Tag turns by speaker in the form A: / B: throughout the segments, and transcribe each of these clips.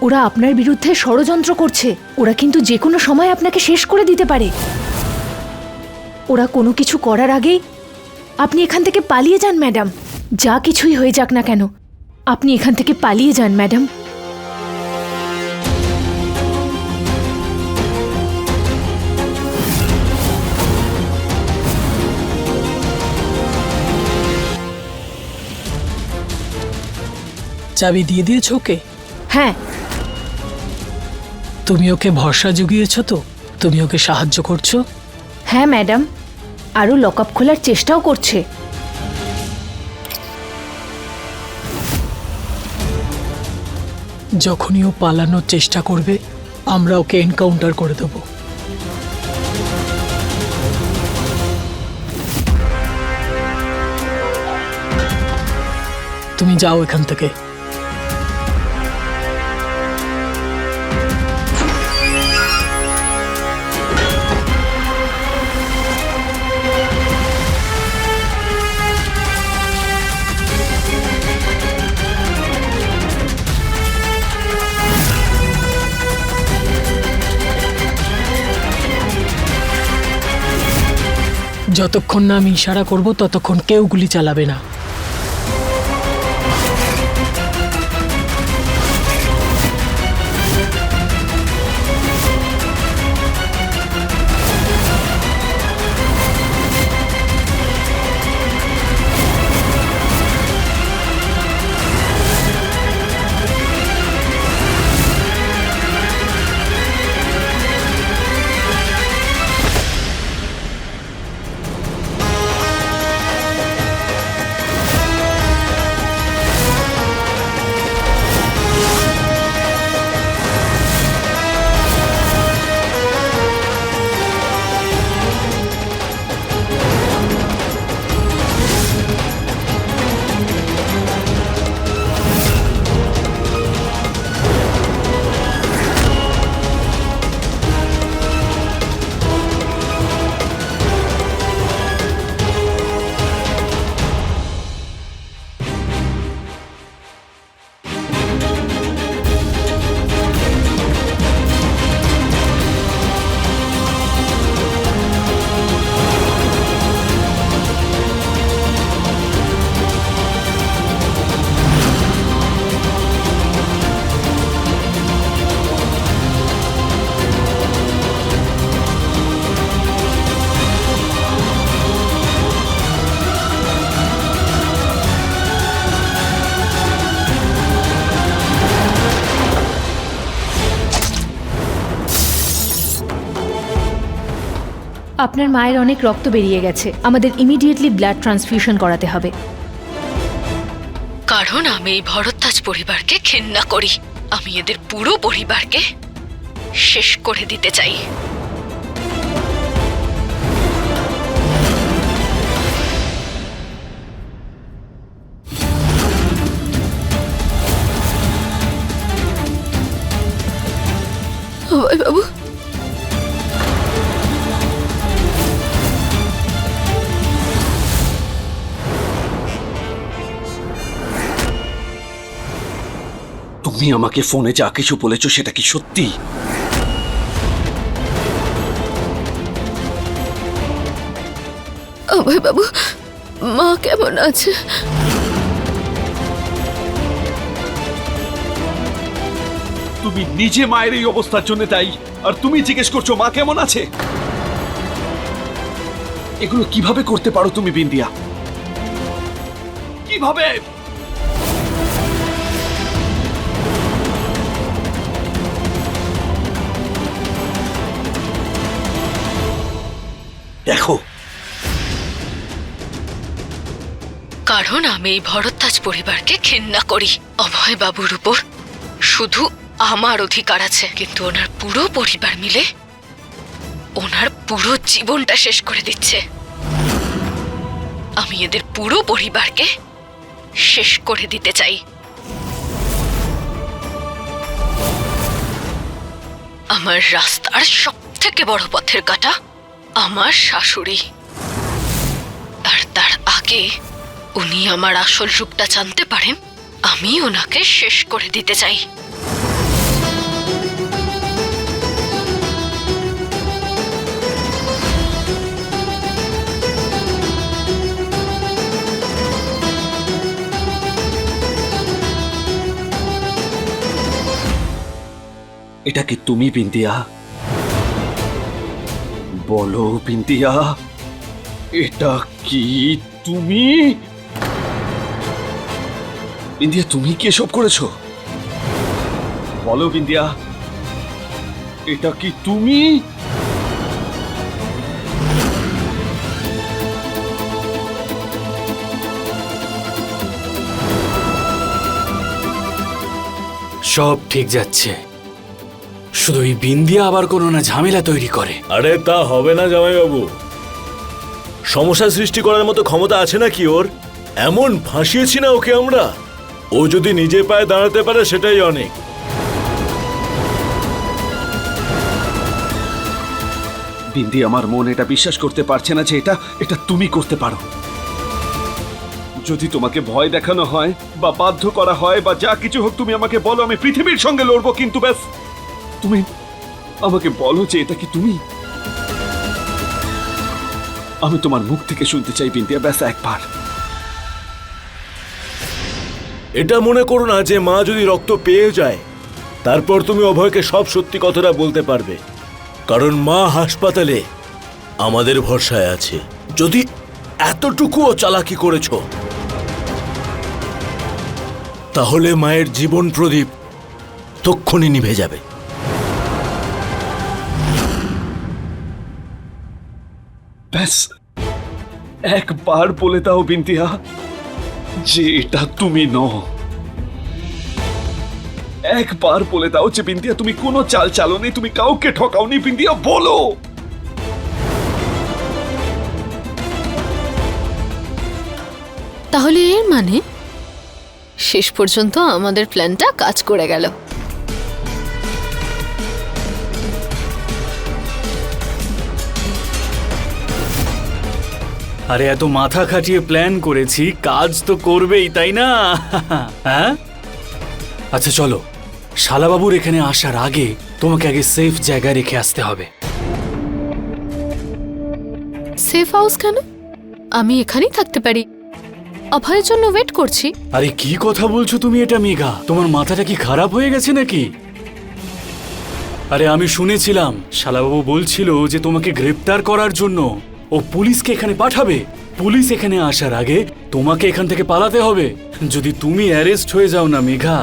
A: ওরা আপনার বিরুদ্ধে ষড়যন্ত্র করছে। ওরা কিন্তু যে কোনো সময় আপনাকে শেষ করে দিতে পারে। ওরা কোনো কিছু করার আগেই আপনি এখান থেকে পালিয়ে যান ম্যাডাম। যা কিছুই হয়ে যাক না কেন, আপনি এখান থেকে পালিয়ে যান ম্যাডাম।
B: চাবি দিয়ে দিয়েছো ওকে?
A: হ্যাঁ।
B: তুমি ওকে ভরসা জুগিয়েছো তো? তুমি ওকে সাহায্য করছো?
A: হ্যাঁ ম্যাডাম, আরও লকআপ খোলার চেষ্টাও করছে।
B: যখনই ও পালানোর চেষ্টা করবে আমরা ওকে এনকাউন্টার করে দেব। তুমি যাও এখান থেকে। যতক্ষণ না আমি ইশারা করব ততক্ষণ কেউ গুলি চালাবে না।
A: আপনার মায়ের অনেক রক্ত বেরিয়ে গেছে, আমাদের ইমিডিয়েটলি ব্লাড ট্রান্সফিউশন করাতে হবে।
C: কারণ আমি এই ভরদ্বাজ পরিবারকে ঘেন্না করি। আমি এদের পুরো পরিবারকে শেষ করে দিতে চাই। বাবু,
D: তুমি আমাকে ফোনে যা কিছু বলেছো সেটা কি সত্যি?
C: অভয় বাবু, মা কেমন আছে?
D: তুমি নিজে মায়ের এই অবস্থার জন্য দায়ী, আর তুমি জিজ্ঞেস করছো মা কেমন আছে? এগুলো কিভাবে করতে পারো তুমি বিন্দিয়া? কিভাবে? দেখো,
C: কারণ আমি এই ভরদ্বাজ পরিবারকে ঘেন্না করি। অভয় বাবুর উপর শুধু আমার অধিকার আছে, কিন্তু ওনার পুরো পরিবার মিলে ওনার পুরো জীবনটা শেষ করে দিচ্ছে। আমি এদের পুরো পরিবারকে শেষ করে দিতে চাই। আমার রাস্তার সবথেকে বড় পথের কাঁটা আমার শাশুড়ি, আর তার আগে উনি আমার আসল রূপটা জানতে পারেন, আমি ওনাকে শেষ করে দিতে চাই।
D: এটা কি তুমি বিন্দিয়া? বলো বিন্দিয়া, এটা কি তুমি? বিন্দিয়া, তুমি কি এসব করেছো? বলো বিন্দিয়া, এটা কি তুমি?
E: সব ঠিক যাচ্ছে, শুধু এই বিন্দিয়া আবার কোনো না ঝামেলা তৈরি করে।
F: আরে তা হবে না জামাইবাবু, সমস্যা সৃষ্টি করার মতো ক্ষমতা আছে নাকি ওর? এমন ফাঁসিয়েছি না ওকে আমরা, ও যদি নিজে পায়ে দাঁড়াতে পারে সেটাই অনেক।
D: বিন্দি, আমার মন এটা বিশ্বাস করতে পারছে না যে এটা এটা তুমি করতে পারো। যদি তোমাকে ভয় দেখানো হয় বা বাধ্য করা হয় বা যা কিছু হোক, তুমি আমাকে বলো, আমি পৃথিবীর সঙ্গে লড়বো, কিন্তু ব্যাস তুমি আমাকে বলো যে এটা কি তুমি। আমি তোমার মুখ থেকে শুনতে চাই বিন্দিয়া, ব্যাস একবার।
F: এটা মনে করো না যে মা যদি রক্ত পেয়ে যায় তারপর তুমি অভয়কে সব সত্যি কথাটা বলতে পারবে, কারণ মা হাসপাতালে আমাদের ভরসায় আছে। যদি এতটুকুও চালাকি করেছো তাহলে মায়ের জীবন প্রদীপ তক্ষুনি নিভে যাবে।
D: ব্যাস একবার বলে দাও বিন্দিয়া যে এটা তুমি নও। একবার বলে দাও যে বিন্দিয়া তুমি কোনো চাল চালোনি, তুমি কাউকে ঠকাওনি। বিন্দিয়া বলো।
C: তাহলে এর মানে শেষ পর্যন্ত আমাদের প্ল্যানটা কাজ করে গেল।
E: আরে এত মাথা খাটিয়ে প্ল্যান করেছি, কাজ তো করবেই, তাই না? হ্যাঁ, আচ্ছা চলো, শালাবাবুর এখানে আসার আগে তোমাকে আগে সেফ জায়গায় রেখে আসতে হবে।
C: সেফ হাউস কেন? আমি এখানেই থাকতে পারি, অভয়ের জন্য ওয়েট করছি।
E: আরে কি কথা বলছো তুমি এটা মেঘা? তোমার মাথাটা কি খারাপ হয়ে গেছে নাকি? আরে আমি শুনেছিলাম শালাবাবু বলছিল যে তোমাকে গ্রেপ্তার করার জন্য ও পুলিশকে এখানে পাঠাবে। পুলিশ এখানে আসার আগে তোমাকে এখান থেকে পালাতে হবে। যদি তুমি অ্যারেস্ট হয়ে যাও না মেঘা,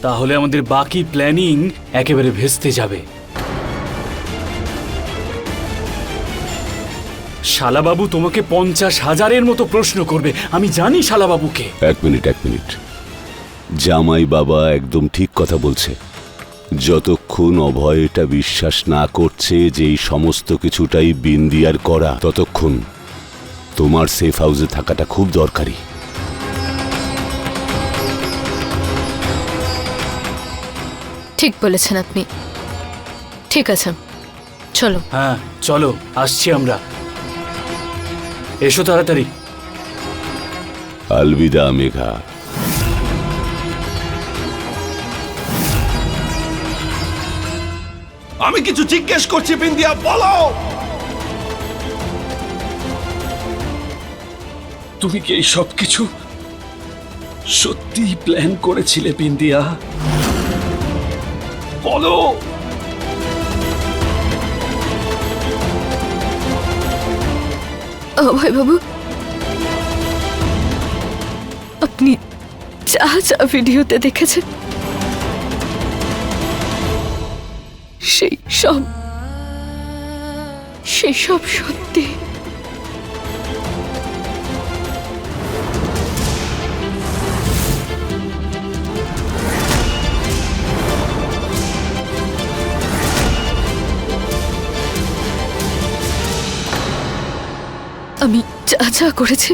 E: তাহলে আমাদের বাকি প্ল্যানিং একেবারে ভেস্তে যাবে। শালাবাবু তোমাকে 50,000-এর মতো প্রশ্ন করবে, আমি জানি শালাবাবুকে।
G: এক মিনিট, জামাই বাবা একদম ঠিক কথা বলছে। যতক্ষণ অভয় এটা বিশ্বাস না করছে যে এই সমস্ত কিছুটাই বিন্দিয়ার করা, ততক্ষণ তোমার সেফ হাউসে থাকাটা খুব দরকারি।
C: ঠিক বলেছেন আপনি। ঠিক আছে, চলো।
E: হ্যাঁ চলো, আসছি আমরা। এসো তাড়াতাড়ি।
G: আলবিদা মেঘা।
D: আমি কিছু জিজ্ঞেস করছি বিন্দিয়া, বলো। তুমি কি এই সব কিছু সত্যি প্ল্যান করেছিলে বিন্দিয়া? বলো।
C: অভয় বাবু, আপনি যা যা ভিডিওতে দেখেছেন সেই সব সত্যি। আমি যা যা করেছি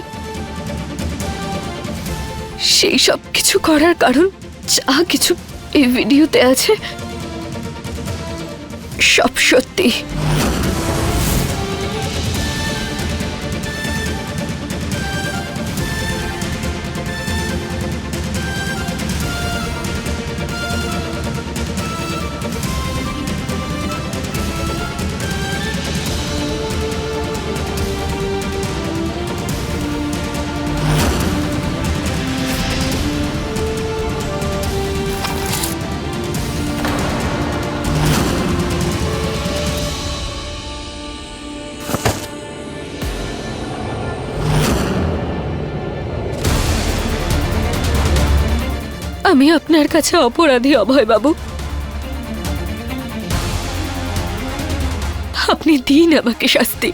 C: সেই সব কিছু করার কারণ, যা কিছু এই ভিডিওতে আছে সব সত্যি। আমি আপনার কাছে অপরাধী অভয় বাবু। আপনি দিন আমাকে শাস্তি।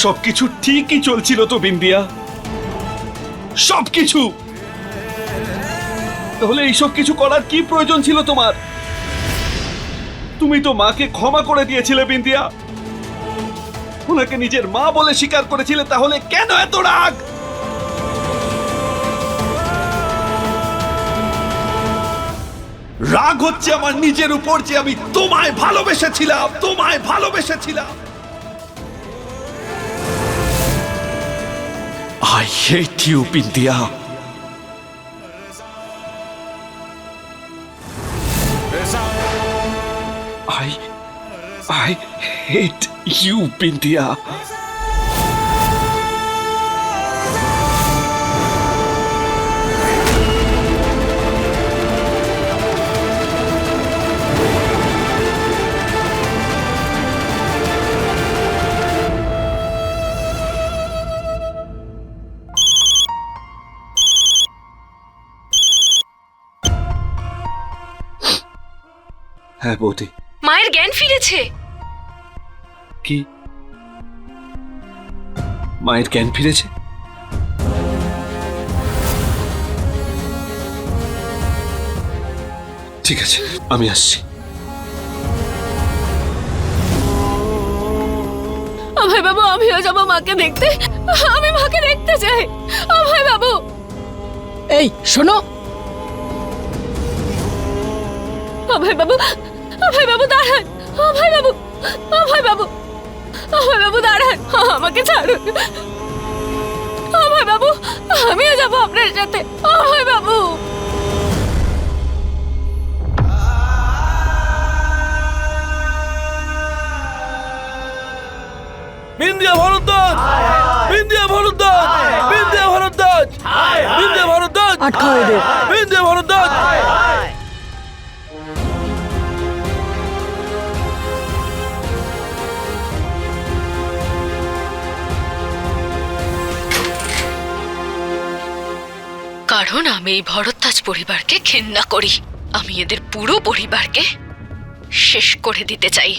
D: সবকিছু ঠিকই চলছিল তো বিন্দিয়া, সবকিছু। তাহলে এইসব কিছু করার কি প্রয়োজন ছিল তোমার? তুমি তো মাকে ক্ষমা করে দিয়েছিলে বিন্দিয়া, ওনাকে নিজের মা বলে স্বীকার করেছিলে, তাহলে কেন এত রাগ? রাগ হচ্ছে আমার নিজের উপর যে আমি তোমায় ভালোবেসেছিলাম। I hate you, Bindia. I hate you, Bindia. হ্যাঁ বৌদি।
C: মায়ের জ্ঞান ফিরেছে।
D: কি? মায়ের জ্ঞান ফিরেছে? ঠিক আছে, আমি আসছি।
C: অভয় বাবু, আমিও যাবো মাকে দেখতে। আমি মাকে দেখতে চাই। অভয় বাবু,
B: এই শোনো,
C: অভয় বাবু, অভয় বাবু দাঁড়ান। অভয় বাবু, অভয় বাবু, অভয় বাবু দাঁড়ান, আমাকে ছাড়ুন। অভয় বাবু, আমিও যাবো আপনার সাথে। অভয় বাবু।
F: বিন্দিয়া ভরদ্বাজ, বিন্দিয়া ভরদ্বাজ, বিন্দিয়া ভরদ্বাজ, বিন্দিয়া ভরদ্বাজ,
B: আটকাও এদের।
F: বিন্দিয়া ভরদ্বাজ।
C: কারণ আমি এই ভরদ্বাজ পরিবারকে ঘেন্না করি। আমি এদের পুরো পরিবারকে শেষ করে দিতে চাই।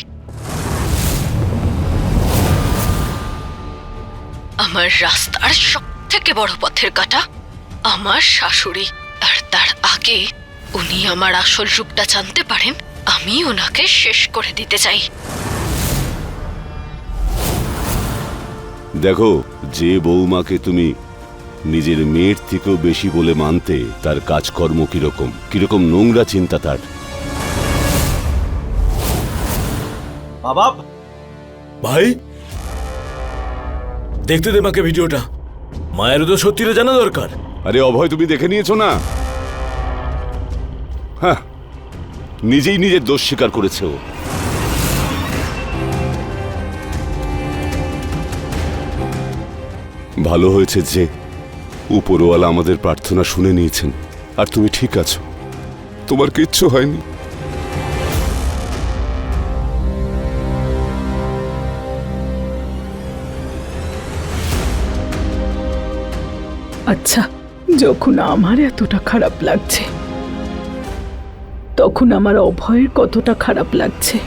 C: আমার রাস্তার সবথেকে বড় পথের কাঁটা আমার শাশুড়ি, আর তার আগে উনি আমার আসল রূপটা জানতে পারেন, আমি ওনাকে শেষ করে দিতে চাই।
G: দেখো, যে বৌমাকে তুমি নিজের মেয়ের থেকেও বেশি বলে মানতে, তার কাজকর্ম কিরকম কিরকম নোংরা চিন্তা তার।
D: বাবা,
F: ভাই দেখতে দে মাকে ভিডিওটা। মায়েরও তো সত্যিটা জানা দরকার।
G: আরে অভয়, তুমি দেখে নিয়েছো না? হ্যাঁ, নিজেই নিজের দোষ স্বীকার করেছে ও। ভালো হয়েছে যে উপরওয়ালা আমাদের প্রার্থনা শুনে নিয়েছেন, আর তুমি ঠিক আছো, তোমার কিচ্ছু হয়নি।
H: আচ্ছা, যখন আমার এতটা খারাপ লাগছে তখন আমার অভয়ের কতটা খারাপ লাগছে।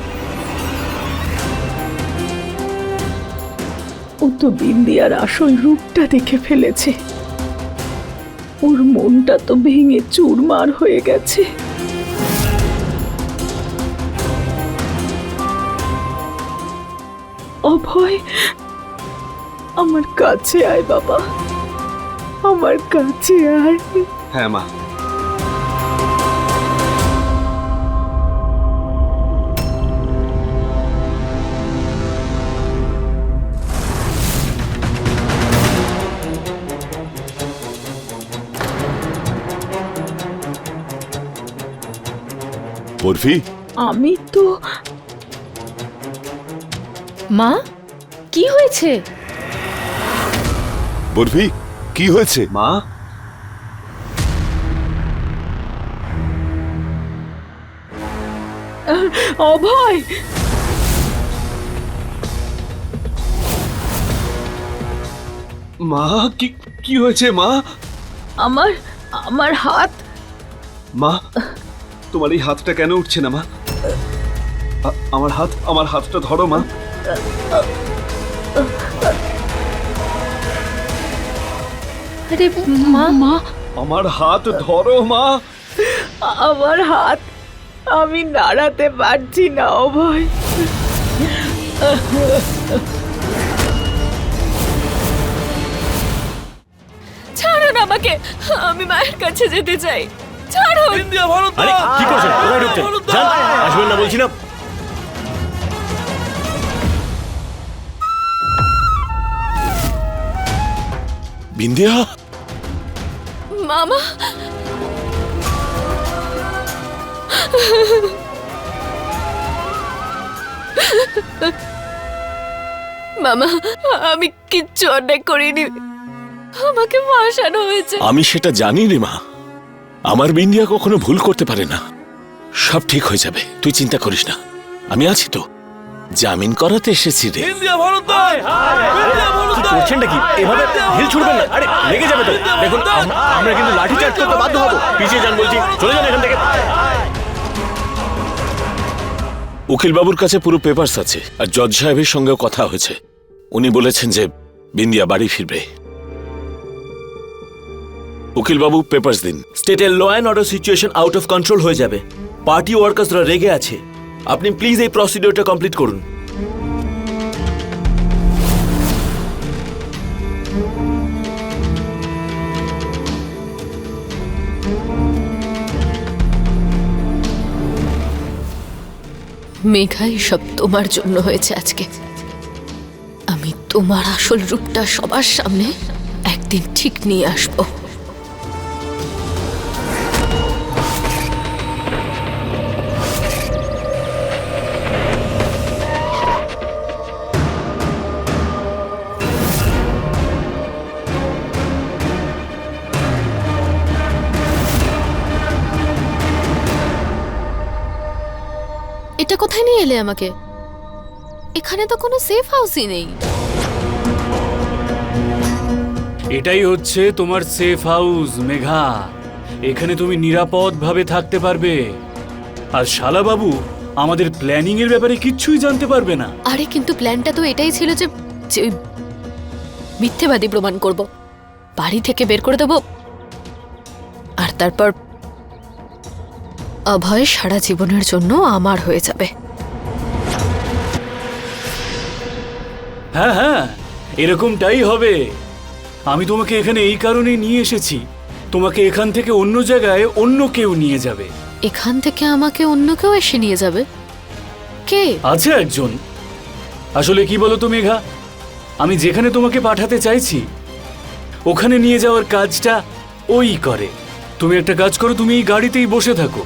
H: ও তো বিন্দিয়ার আসল রূপটা দেখে ফেলেছে, ওর মনটা তো ভেঙে চুরমার হয়ে গেছে। অভয়, আমার কাছে আয় বাবা, আমার কাছে আয়।
D: হ্যাঁ মা।
G: বরফি,
H: আমি তো
A: মা, কি হয়েছে?
G: বরফি, কি হয়েছে?
D: মা,
H: অভয়,
D: মা কি কি হয়েছে মা?
H: আমার আমার হাত।
D: মা, তোমার এই হাতটা কেন উঠছে না মা? আমার হাতটা ধরো মা।
A: আরে মা, মা,
D: আমার হাত ধরো মা।
H: আমার হাত আমি নাড়াতে পারছি না অভয়।
C: ছাড়ুন আমাকে, আমি মায়ের কাছে যেতে চাই। ছাড়ুন।
F: আরে কি করছেন? কোথায় ঢুকছেন? যান, আসবেন না বলছি না। বিন্দিয়া,
C: মামা, মামা, আমি কিচ্ছু অন্যায় করিনি, আমাকে ফাঁসানো হয়েছে।
F: আমি সেটা জানি রে মা। আমার বিন্দিয়া কখনো ভুল করতে পারে না। সব ঠিক হয়ে যাবে, তুই চিন্তা করিস না। আমি আছি তো, জামিন করাতে এসেছি রে।
I: করছেনটা কি? এভাবে ঢিল ছুড়বেন না, আরে লেগে যাবে তো। দেখুন, আমরা কিন্তু লাঠি চার্জ করতে বাধ্য হব। পিছিয়ে যান বলছি, চলে যান এখান থেকে।
F: উকিল বাবুর কাছে পুরো পেপারস আছে, আর জজ সাহেবের সঙ্গেও কথা হয়েছে। উনি বলেছেন যে বিন্দিয়া বাড়ি ফিরবে। উকিল বাবু, পেপারস দিন।
I: স্টেটের law and order situation out of control হয়ে যাবে। পার্টি ওয়ার্কার্সরা রেগে আছে। আপনি প্লিজ এই প্রসিডিওরটা কমপ্লিট করুন।
C: মেঘা, সব তোমার জন্য হয়েছে আজকে। আমি তোমার আসল রূপটা সবার সামনে একদিন ঠিক নিয়ে আসবো। এটা কোথায় নিয়ে এলে আমাকে? এখানে তো কোনো সেফ হাউসই নেই।
E: এটাই হচ্ছে তোমার সেফ হাউস মেঘা। এখানে তুমি নিরাপদভাবে থাকতে পারবে। আর শালাবাবু আমাদের প্ল্যানিং এর ব্যাপারে কিচ্ছুই জানতে পারবে না।
C: আরে কিন্তু প্ল্যানটা তো এটাই ছিল যে যে ওই মিথ্যেবাদী প্রমাণ করব, বাড়ি থেকে বের করে দেব, আর তারপর অভয় সারা জীবনের জন্য আমার হয়ে যাবে।
E: হ্যাঁ হ্যাঁ, এরকমটাই হবে। আমি তোমাকে এখানে এই কারণে নিয়ে এসেছি, তোমাকে এখান থেকে অন্য জায়গায় অন্য কেউ নিয়ে যাবে।
C: এখান থেকে আমাকে অন্য কেউ এসে নিয়ে যাবে? কে?
E: আছে একজন। আসলে কি বলো তো মেঘা, আমি যেখানে তোমাকে পাঠাতে চাইছি ওখানে নিয়ে যাওয়ার কাজটা ওই করে। তুমি একটা কাজ করো, তুমি এই গাড়িতেই বসে থাকো।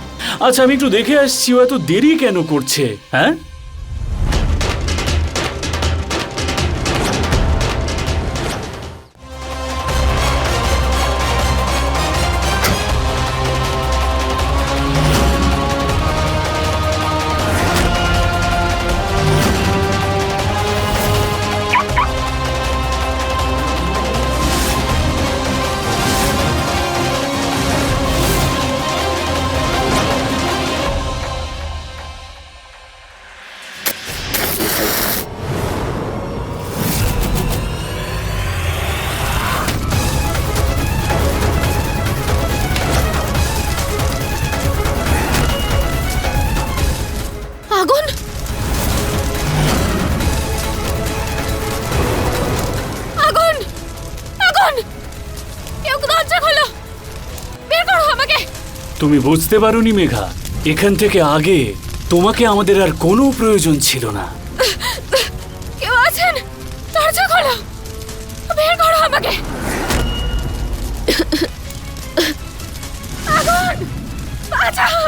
E: আচ্ছা, আমি একটু দেখে আসছি ও এত দেরি কেন করছে। হ্যাঁ,
C: আগুন! কেউ দরজা খোলো! বের করো আমাকে!
E: তুমি বুঝতে পারোনি মেঘা, এখান থেকে আগে তোমাকে আমাদের আর কোনো প্রয়োজন ছিল না।
C: কেউ আছেন? দরজা খোলো! বের করো আমাকে! আগুন! বাঁচাও!